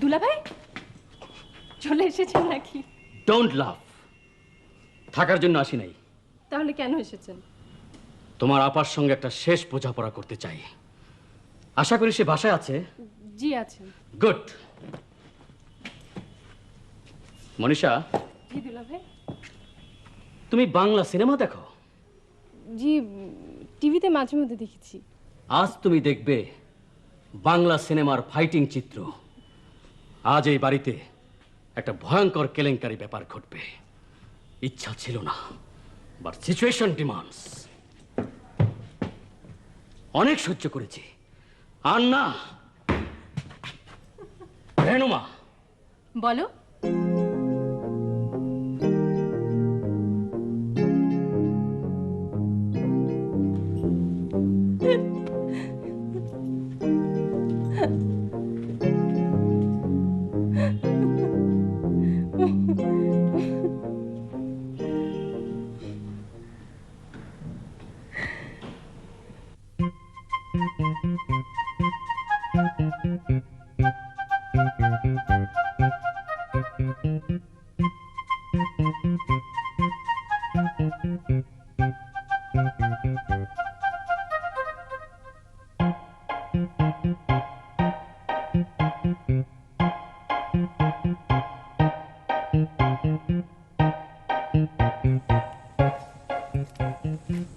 দুলাভাই চলে এসেছেন নাকি? ডোন্ট লাভ। থাকার জন্য আসি নাই। তাহলে কেন এসেছেন? তোমার আপার সঙ্গে একটা শেষ বোঝাপড়া করতে চাই। আশা করি সে বাসায় আছে। জি আছেন। গুড। মনীষা, জি দুলাভাই। তুমি বাংলা সিনেমা দেখো? জি, টিভিতে মাঝে মধ্যে দেখেছি। আজ তুমি দেখবে বাংলা সিনেমার ফাইটিং চিত্র। আজ এই বাড়িতে একটা ভয়ঙ্কর কেলেঙ্কারি ব্যাপার ঘটবে। ইচ্ছা ছিল না, বাট সিচুয়েশন ডিমান্ডস। অনেক সহ্য করেছি, আর না। রেণুমা, বলো।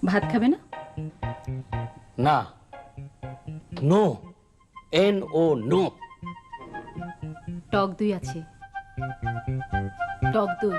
ভাত খাবে না? না। No, NO, no. টক দই আছে, টক দই।